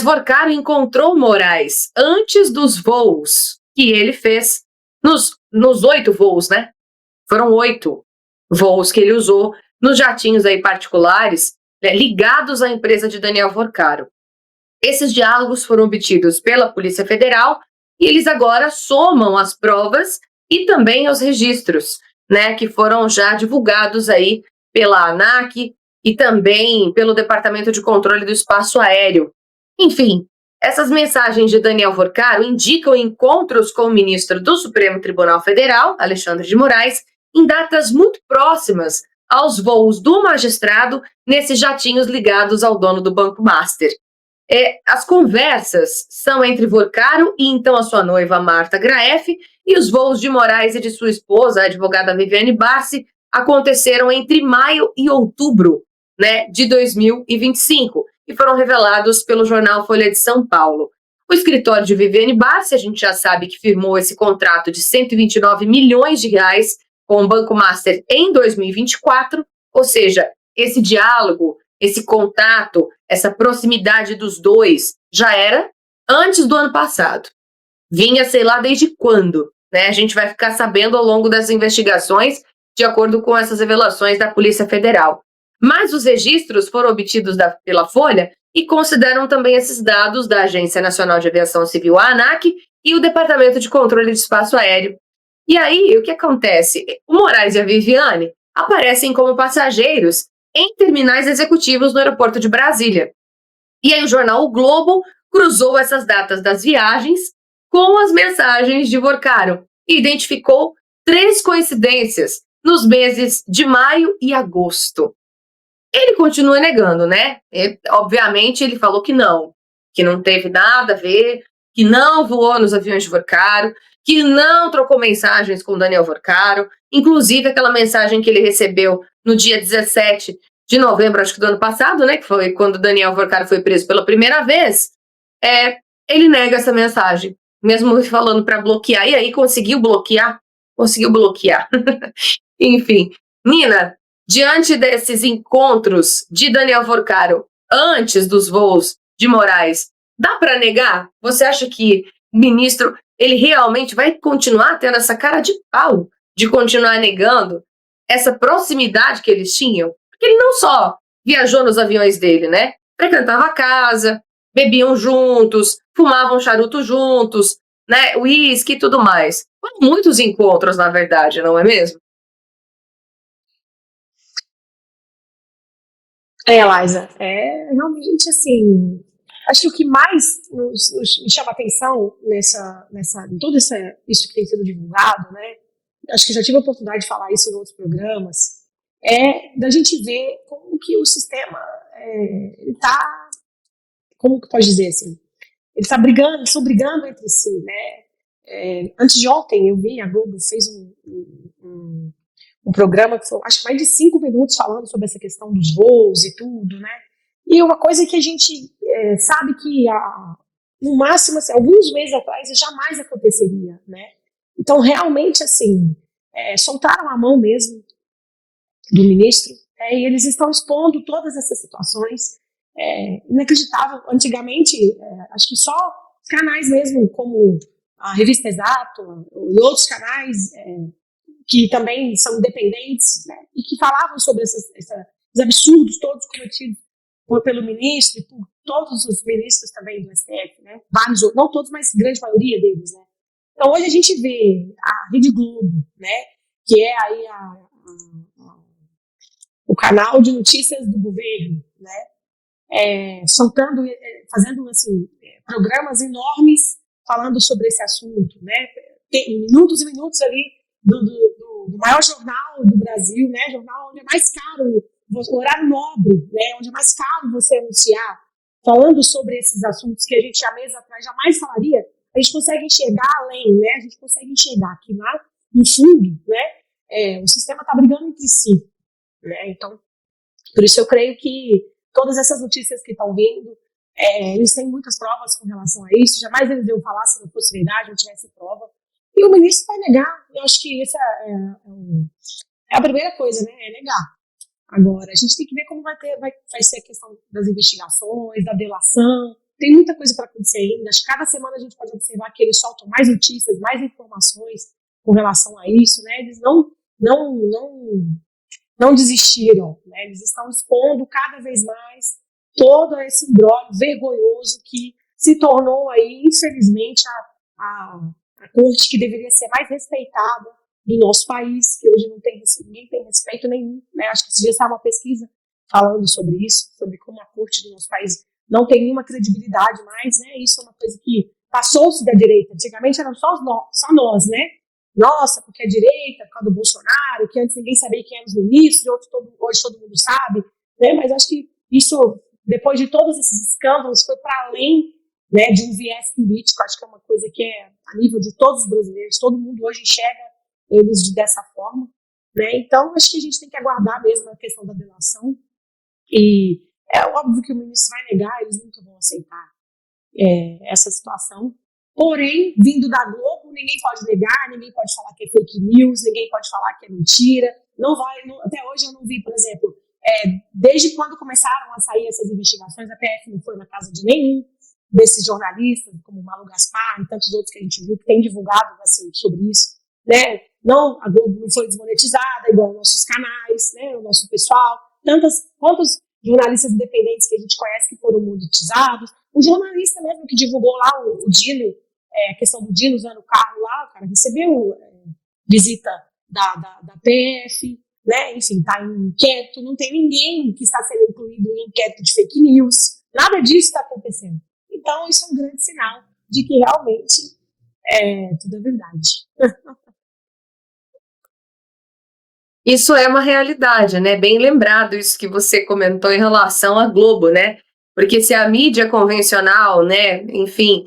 Vorcaro encontrou Moraes antes dos voos que ele fez, nos 8 voos, né? Foram 8 voos que ele usou nos jatinhos aí particulares, né, ligados à empresa de Daniel Vorcaro. Esses diálogos foram obtidos pela Polícia Federal e eles agora somam as provas e também os registros, né, que foram já divulgados aí pela ANAC e também pelo Departamento de Controle do Espaço Aéreo. Enfim, essas mensagens de Daniel Vorcaro indicam encontros com o ministro do Supremo Tribunal Federal, Alexandre de Moraes, em datas muito próximas aos voos do magistrado nesses jatinhos ligados ao dono do Banco Master. As conversas são entre Vorcaro e então a sua noiva Marta Graeff, e os voos de Moraes e de sua esposa, a advogada Viviane Barsi, aconteceram entre maio e outubro, né, de 2025 e foram revelados pelo jornal Folha de São Paulo. O escritório de Viviane Barsi, a gente já sabe que firmou esse contrato de 129 milhões de reais com o Banco Master em 2024, ou seja, esse diálogo, esse contato, essa proximidade dos dois já era antes do ano passado. Vinha, sei lá, desde quando, né? A gente vai ficar sabendo ao longo das investigações, de acordo com essas revelações da Polícia Federal. Mas os registros foram obtidos pela Folha e consideram também esses dados da Agência Nacional de Aviação Civil, a ANAC, e o Departamento de Controle de Espaço Aéreo. E aí, o que acontece? O Moraes e a Viviane aparecem como passageiros em terminais executivos no aeroporto de Brasília. E aí o jornal O Globo cruzou essas datas das viagens com as mensagens de Vorcaro e identificou 3 coincidências nos meses de maio e agosto. Ele continua negando, né? Obviamente ele falou que não teve nada a ver, que não voou nos aviões de Vorcaro, que não trocou mensagens com Daniel Vorcaro, inclusive aquela mensagem que ele recebeu no dia 17 de novembro, acho que do ano passado, né, que foi quando Daniel Vorcaro foi preso pela primeira vez. Ele nega essa mensagem, mesmo falando para bloquear. E aí conseguiu bloquear? Conseguiu bloquear. Enfim, Nina, diante desses encontros de Daniel Vorcaro antes dos voos de Moraes, dá para negar? Você acha que o ministro ele realmente vai continuar tendo essa cara de pau de continuar negando essa proximidade que eles tinham? Porque ele não só viajou nos aviões dele, né? Frequentava a casa, bebiam juntos, fumavam charuto juntos, né? Uísque e tudo mais. Foram muitos encontros, na verdade, não é mesmo? Liza, realmente assim. Acho que o que mais me chama a atenção em tudo isso que tem sido divulgado, né? Acho que já tive a oportunidade de falar isso em outros programas, da gente ver como que o sistema ele está, como que pode dizer assim, eles estão brigando entre si, né? Antes de ontem eu vi, a Globo fez um programa que foi, acho que mais de 5 minutos falando sobre essa questão dos voos e tudo, né? E uma coisa que a gente sabe que no máximo, assim, alguns meses atrás, jamais aconteceria, né? Então, realmente, assim, soltaram a mão mesmo do ministro, e eles estão expondo todas essas situações. Inacreditável. Antigamente, acho que só os canais mesmo, como a Revista Exato e outros canais que também são independentes, né, e que falavam sobre esses absurdos todos cometidos pelo ministro e por todos os ministros também do STF, né, vários, não todos, mas grande maioria deles, né. Então hoje a gente vê a Rede Globo, né, que é aí o canal de notícias do governo, né, soltando, fazendo assim, programas enormes falando sobre esse assunto, né, tem minutos e minutos ali do maior jornal do Brasil, né, jornal onde é mais caro, horário nobre, né, onde é mais caro você anunciar, falando sobre esses assuntos que a gente há meses atrás jamais falaria. A gente consegue enxergar além, né, a gente consegue enxergar que lá no fundo, né, o sistema está brigando entre si, né, então, por isso eu creio que todas essas notícias que estão vindo, eles têm muitas provas com relação a isso, jamais eles iam falar se não fosse verdade, não tivesse prova. E o ministro vai negar. Eu acho que essa é a primeira coisa, né? É negar. Agora, a gente tem que ver como vai ser a questão das investigações, da delação, tem muita coisa para acontecer ainda. Acho que cada semana a gente pode observar que eles soltam mais notícias, mais informações com relação a isso, né? Eles não desistiram, né? Eles estão expondo cada vez mais todo esse imbróglio vergonhoso que se tornou aí, infelizmente, a corte que deveria ser mais respeitada do nosso país, que hoje ninguém tem respeito nenhum, né? Acho que esses dias estava uma pesquisa falando sobre isso, sobre como a corte do nosso país não tem nenhuma credibilidade mais, né? Isso é uma coisa que passou-se da direita. Antigamente eram só nós, né? Nossa, porque a direita, por causa do Bolsonaro, que antes ninguém sabia quem eram os ministros, hoje todo mundo sabe, né? Mas acho que isso, depois de todos esses escândalos, foi para além, né, de um viés político. Acho que é uma coisa que é a nível de todos os brasileiros, todo mundo hoje enxerga eles dessa forma, né? Então, acho que a gente tem que aguardar mesmo a questão da delação, e é óbvio que o ministro vai negar, eles nunca vão aceitar essa situação. Porém, vindo da Globo, ninguém pode negar, ninguém pode falar que é fake news, ninguém pode falar que é mentira. Até hoje eu não vi, por exemplo, desde quando começaram a sair essas investigações, a PF não foi na casa de nenhum desses jornalistas, como o Malu Gaspar e tantos outros que a gente viu que tem divulgado assim, sobre isso, né? Não, a Globo não foi desmonetizada, igual nossos canais, né? O nosso pessoal, quantos jornalistas independentes que a gente conhece que foram monetizados, o jornalista mesmo que divulgou lá o Dino, a questão do Dino usando o carro lá, o cara recebeu visita da PF, né? Enfim, está em inquérito, não tem ninguém que está sendo incluído em inquérito de fake news, nada disso está acontecendo. Então, isso é um grande sinal de que realmente tudo é verdade. Isso é uma realidade, né? Bem lembrado isso que você comentou em relação à Globo, né? Porque se a mídia convencional, né, enfim,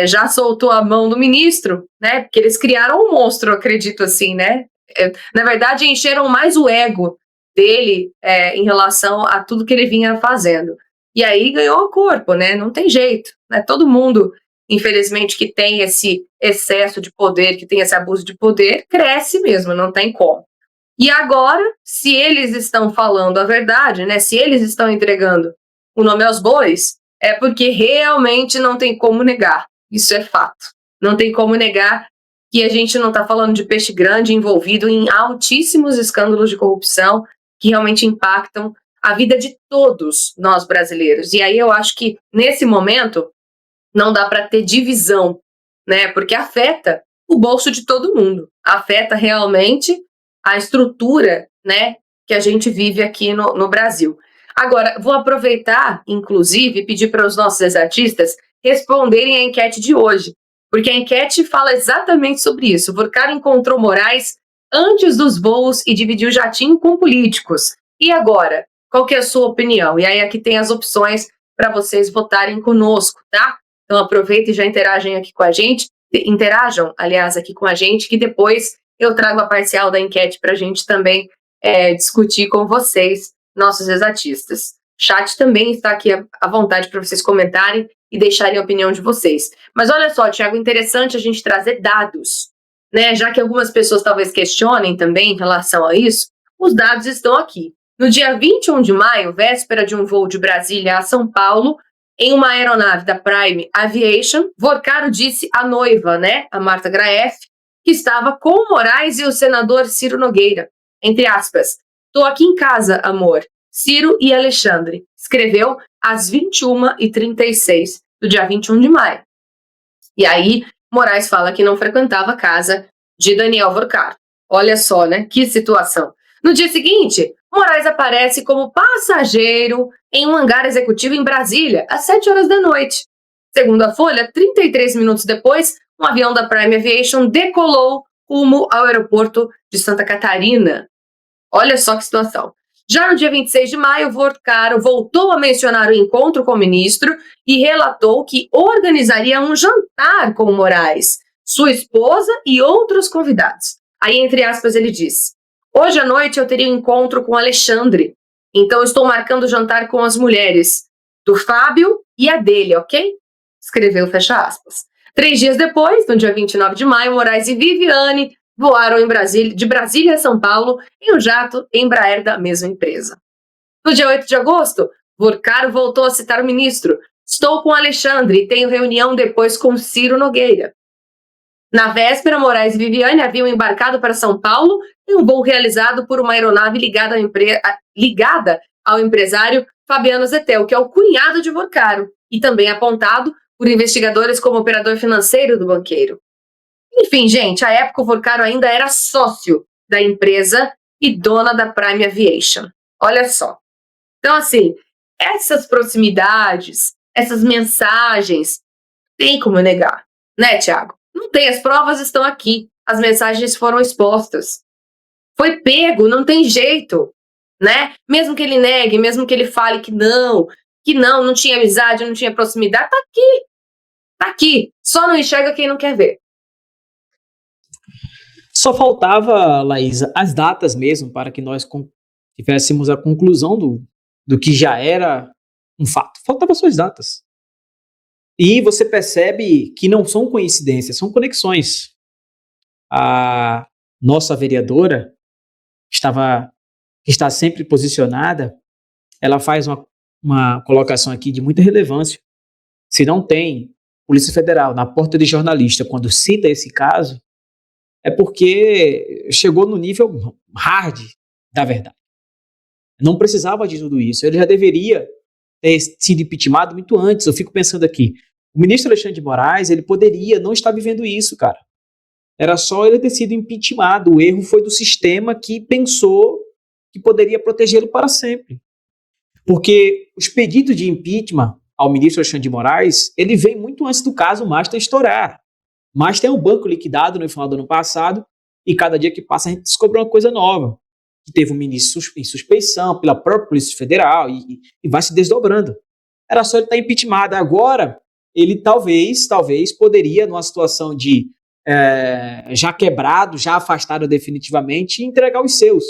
já soltou a mão do ministro, né? Porque eles criaram um monstro, acredito assim, né? Na verdade, encheram mais o ego dele em relação a tudo que ele vinha fazendo. E aí ganhou o corpo, né? Não tem jeito, né? Todo mundo, infelizmente, que tem esse excesso de poder, que tem esse abuso de poder, cresce mesmo, não tem como. E agora, se eles estão falando a verdade, né? Se eles estão entregando o nome aos bois, é porque realmente não tem como negar. Isso é fato. Não tem como negar que a gente não está falando de peixe grande envolvido em altíssimos escândalos de corrupção que realmente impactam a vida de todos nós brasileiros. E aí eu acho que, nesse momento, não dá para ter divisão, né? Porque afeta o bolso de todo mundo. Afeta realmente a estrutura, né, que a gente vive aqui no Brasil. Agora, vou aproveitar, inclusive, e pedir para os nossos exatistas responderem a enquete de hoje, porque a enquete fala exatamente sobre isso. Vorcar encontrou Moraes antes dos voos e dividiu jatinho com políticos. E agora? Qual que é a sua opinião? E aí aqui tem as opções para vocês votarem conosco, tá? Então aproveitem e já interagem aqui com a gente. Interajam, aliás, aqui com a gente, que depois eu trago a parcial da enquete para a gente também discutir com vocês, nossos exatistas. O chat também está aqui à vontade para vocês comentarem e deixarem a opinião de vocês. Mas olha só, Thiago, interessante a gente trazer dados, né? Já que algumas pessoas talvez questionem também em relação a isso, os dados estão aqui. No dia 21 de maio, véspera de um voo de Brasília a São Paulo, em uma aeronave da Prime Aviation, Vorcaro disse à noiva, né, a Marta Graeff, que estava com o Moraes e o senador Ciro Nogueira. Entre aspas, "Tô aqui em casa, amor. Ciro e Alexandre", escreveu às 21h36 do dia 21 de maio. E aí, Moraes fala que não frequentava a casa de Daniel Vorcaro. Olha só, né? Que situação. No dia seguinte, Moraes aparece como passageiro em um hangar executivo em Brasília, às 7 horas da noite. Segundo a Folha, 33 minutos depois, um avião da Prime Aviation decolou rumo ao aeroporto de Santa Catarina. Olha só que situação. Já no dia 26 de maio, Vorcaro voltou a mencionar o encontro com o ministro e relatou que organizaria um jantar com Moraes, sua esposa e outros convidados. Aí, entre aspas, ele diz: "Hoje à noite eu teria um encontro com Alexandre, então estou marcando o jantar com as mulheres, do Fábio e a dele, ok?" Escreveu, fecha aspas. 3 dias depois, no dia 29 de maio, Moraes e Viviane voaram de Brasília a São Paulo em um jato Embraer da mesma empresa. No dia 8 de agosto, Vorcaro voltou a citar o ministro. Estou com Alexandre e tenho reunião depois com Ciro Nogueira. Na véspera, Moraes e Viviane haviam embarcado para São Paulo em um voo realizado por uma aeronave ligada ao empresário Fabiano Zettel, que é o cunhado de Vorcaro, e também apontado por investigadores como operador financeiro do banqueiro. Enfim, gente, à época o Vorcaro ainda era sócio da empresa e dona da Prime Aviation. Olha só. Então, assim, essas proximidades, essas mensagens, tem como negar, né, Tiago? Não tem, as provas estão aqui, as mensagens foram expostas. Foi pego, não tem jeito, né? Mesmo que ele negue, mesmo que ele fale que não tinha amizade, não tinha proximidade, tá aqui. Só não enxerga quem não quer ver. Só faltava, Laísa, as datas mesmo, para que nós tivéssemos a conclusão do que já era um fato. Faltavam só as datas. E você percebe que não são coincidências, são conexões. A nossa vereadora, que está sempre posicionada, ela faz uma colocação aqui de muita relevância. Se não tem Polícia Federal na porta de jornalista quando cita esse caso, é porque chegou no nível hard da verdade. Não precisava de tudo isso. Ele já deveria ter sido impeachmentado muito antes. Eu fico pensando aqui, o ministro Alexandre de Moraes, ele poderia não estar vivendo isso, cara. Era só ele ter sido impeachmentado. O erro foi do sistema que pensou que poderia protegê-lo para sempre. Porque os pedidos de impeachment ao ministro Alexandre de Moraes, ele vem muito antes do caso Master estourar. Mas tem um banco liquidado no final do ano passado e cada dia que passa a gente descobre uma coisa nova. Que teve um ministro em suspeição pela própria Polícia Federal e vai se desdobrando. Era só ele estar impeachmentado. Agora, ele talvez poderia, numa situação de já quebrado, já afastado definitivamente, entregar os seus.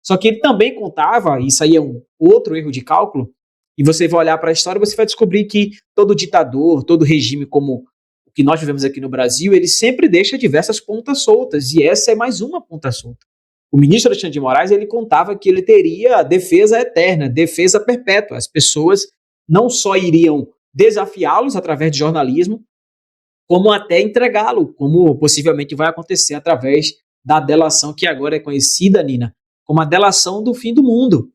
Só que ele também contava, isso aí é um outro erro de cálculo, e você vai olhar para a história, você vai descobrir que todo ditador, todo regime como o que nós vivemos aqui no Brasil, ele sempre deixa diversas pontas soltas, e essa é mais uma ponta solta. O ministro Alexandre de Moraes, ele contava que ele teria defesa eterna, defesa perpétua. As pessoas não só iriam desafiá-los através de jornalismo, como até entregá-lo, como possivelmente vai acontecer através da delação que agora é conhecida, Nina, como a delação do fim do mundo.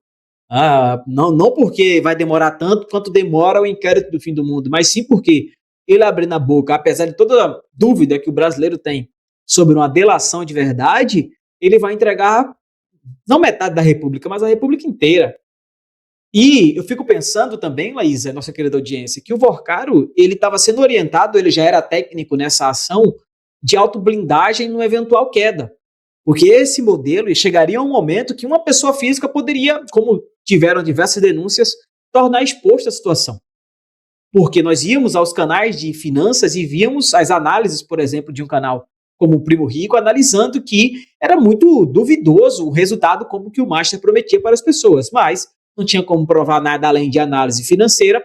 Não porque vai demorar tanto quanto demora o inquérito do fim do mundo, mas sim porque ele abrindo a boca, apesar de toda a dúvida que o brasileiro tem sobre uma delação de verdade, ele vai entregar não metade da República, mas a República inteira. E eu fico pensando também, Laísa, nossa querida audiência, que o Vorcaro, ele estava sendo orientado, ele já era técnico nessa ação de autoblindagem numa eventual queda. Porque esse modelo chegaria a um momento que uma pessoa física poderia, como tiveram diversas denúncias, tornar exposta à situação. Porque nós íamos aos canais de finanças e víamos as análises, por exemplo, de um canal como o Primo Rico, analisando que era muito duvidoso o resultado como que o Master prometia para as pessoas, mas não tinha como provar nada além de análise financeira,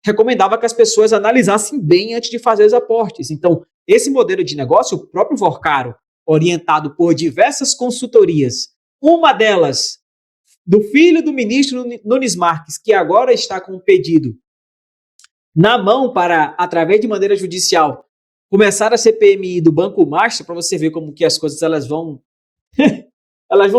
recomendava que as pessoas analisassem bem antes de fazer os aportes. Então, esse modelo de negócio, o próprio Vorcaro, orientado por diversas consultorias, uma delas do filho do ministro Nunes Marques, que agora está com um pedido na mão para, através de maneira judicial, começar a CPMI do Banco Master, para você ver como que as coisas elas vão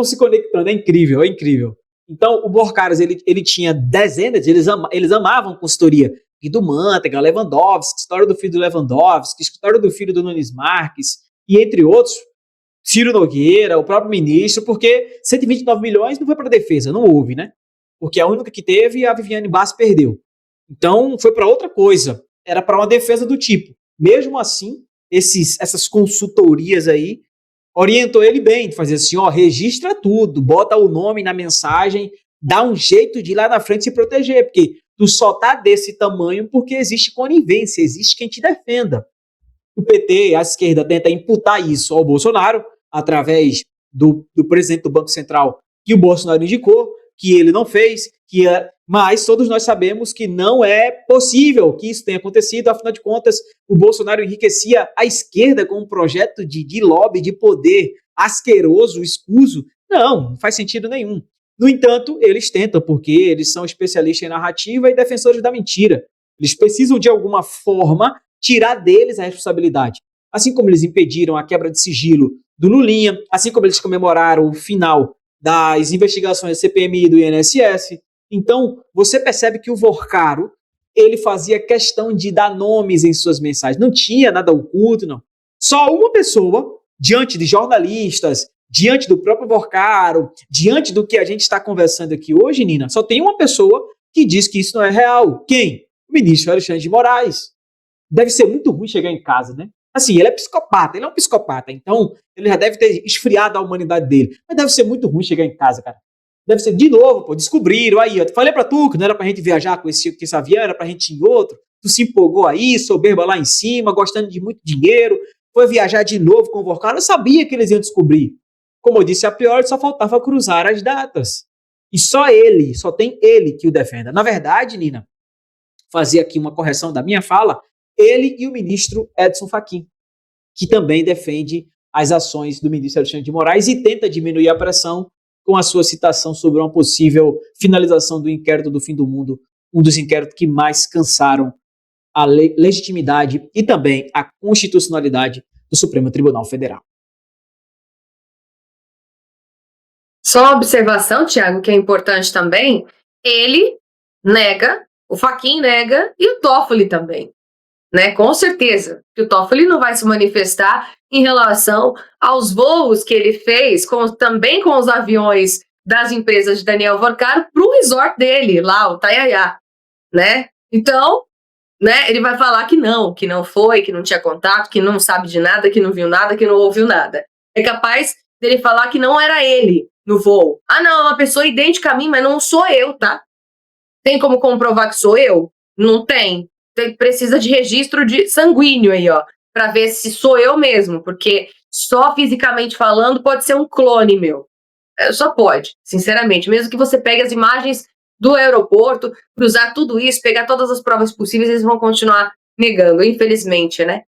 se conectando. É incrível, é incrível. Então, o Vorcaros, ele tinha dezenas, eles amavam consultoria. E do Manteiga, Lewandowski, história do filho do Lewandowski, história do filho do Nunes Marques, e entre outros, Ciro Nogueira, o próprio ministro, porque 129 milhões não foi para a defesa, não houve, né? Porque a única que teve, a Viviane Bassi perdeu. Então, foi para outra coisa. Era para uma defesa do tipo. Mesmo assim, essas consultorias aí orientou ele bem, de fazer assim, registra tudo, bota o nome na mensagem, dá um jeito de ir lá na frente se proteger, porque tu só tá desse tamanho porque existe conivência, existe quem te defenda. O PT, a esquerda, tenta imputar isso ao Bolsonaro, através do presidente do Banco Central, que o Bolsonaro indicou, que ele não fez, mas todos nós sabemos que não é possível que isso tenha acontecido. Afinal de contas, o Bolsonaro enriquecia a esquerda com um projeto de lobby, de poder asqueroso, escuso. Não faz sentido nenhum. No entanto, eles tentam, porque eles são especialistas em narrativa e defensores da mentira. Eles precisam, de alguma forma, tirar deles a responsabilidade. Assim como eles impediram a quebra de sigilo do Lulinha, assim como eles comemoraram o final das investigações da CPMI e do INSS. Então, você percebe que o Vorcaro, ele fazia questão de dar nomes em suas mensagens. Não tinha nada oculto, não. Só uma pessoa, diante de jornalistas, diante do próprio Vorcaro, diante do que a gente está conversando aqui hoje, Nina, só tem uma pessoa que diz que isso não é real. Quem? O ministro Alexandre de Moraes. Deve ser muito ruim chegar em casa, né? Assim, ele é psicopata, ele é um psicopata, então ele já deve ter esfriado a humanidade dele. Mas deve ser muito ruim chegar em casa, cara. Deve ser, de novo, pô, descobriram aí, eu falei pra tu que não era pra gente viajar com esse avião, era pra gente ir em outro, tu se empolgou aí, soberba lá em cima, gostando de muito dinheiro, foi viajar de novo com o Vorcaro, eu sabia que eles iam descobrir. Como eu disse a priori, só faltava cruzar as datas. E só tem ele que o defenda. Na verdade, Nina, fazer aqui uma correção da minha fala, ele e o ministro Edson Fachin, que também defende as ações do ministro Alexandre de Moraes e tenta diminuir a pressão com a sua citação sobre uma possível finalização do inquérito do fim do mundo, um dos inquéritos que mais cansaram a legitimidade e também a constitucionalidade do Supremo Tribunal Federal. Só uma observação, Tiago, que é importante também, ele nega, o Fachin nega e o Toffoli também, né? Com certeza, que o Toffoli não vai se manifestar em relação aos voos que ele fez, também com os aviões das empresas de Daniel Vorcaro para o resort dele, lá, o Taiaiá, né? Então, né, ele vai falar que não foi, que não tinha contato, que não sabe de nada, que não viu nada, que não ouviu nada. É capaz dele falar que não era ele no voo. Ah, não, é uma pessoa idêntica a mim, mas não sou eu, tá? Tem como comprovar que sou eu? Não tem. Precisa de registro de sanguíneo aí, ó, para ver se sou eu mesmo, porque só fisicamente falando pode ser um clone meu. Só pode, sinceramente. Mesmo que você pegue as imagens do aeroporto, cruzar tudo isso, pegar todas as provas possíveis, eles vão continuar negando, infelizmente, né?